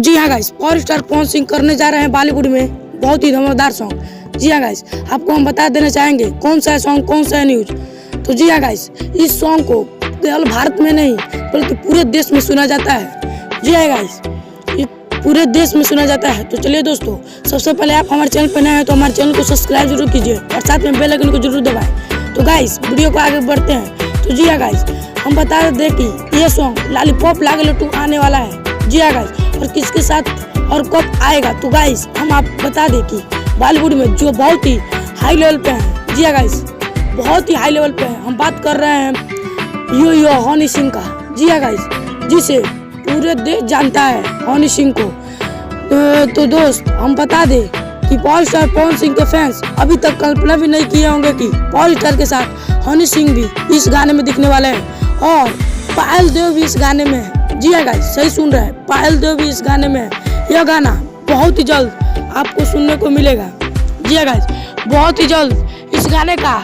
जी हाँ guys, power star Pawan Singh करने जा रहे हैं बॉलीवुड में बहुत ही धमाकेदार सॉन्ग। जी हाँ गाइस, आपको हम बता देना चाहेंगे कौन सा है सॉन्ग, कौन सा है न्यूज। तो जी हाँ गाइस, इस सॉन्ग को केवल भारत में नहीं बल्कि पूरे देश में सुना जाता है। जी हाँ गाइस, ये पूरे देश में सुना जाता है। तो चलिए दोस्तों, सबसे पहले आप हमारे चैनल पर नए हैं तो हमारे चैनल को सब्सक्राइब जरूर कीजिए और साथ में बेल आइकन को जरूर दबाएं। तो गाइस, वीडियो को आगे बढ़ते हैं। तो जी हाँ गाइस, हम बता दें कि ये सॉन्ग लॉलीपॉप लागेलू 2 आने वाला है। जी हाँ गाइस, और किसके साथ और कब आएगा। तो गाइस, हम आप बता दें कि बॉलीवुड में जो बहुत ही हाई लेवल पे है। जी हाँ गाइस, बहुत ही हाई लेवल पे है। हम बात कर रहे हैं यो हनी सिंह का। जी हाँ गाइस, जिसे पूरे देश जानता है हनी सिंह को। तो दोस्त, हम बता दें कि पावर स्टार पवन सिंह के फैंस अभी तक कल्पना भी नहीं किए होंगे कि पावर स्टार के साथ हनी सिंह भी इस गाने में दिखने वाले हैं और पायल देव भी इस गाने में है। जी हाँ गाइस, सही सुन रहे हैं, पायल देव भी इस गाने में है। यह गाना बहुत ही जल्द आपको सुनने को मिलेगा। जी हाँ गाइस, बहुत ही जल्द इस गाने का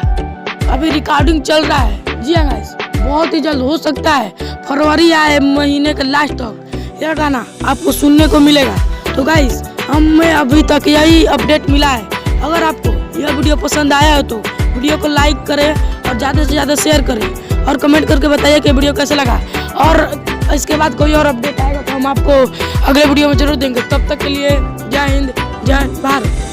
अभी रिकॉर्डिंग चल रहा है। जी हाँ गाइस, बहुत ही जल्द हो सकता है फरवरी या महीने के लास्ट तक यह गाना आपको सुनने को मिलेगा। तो गाइस, हमें अभी तक यही अपडेट मिला है। अगर आपको यह वीडियो पसंद आया हो तो वीडियो को लाइक करें और ज़्यादा से ज़्यादा शेयर करें और कमेंट करके बताइए कि वीडियो कैसे लगा। और इसके बाद कोई और अपडेट आएगा तो हम आपको अगले वीडियो में जरूर देंगे। तब तक के लिए जय हिंद, जय भारत।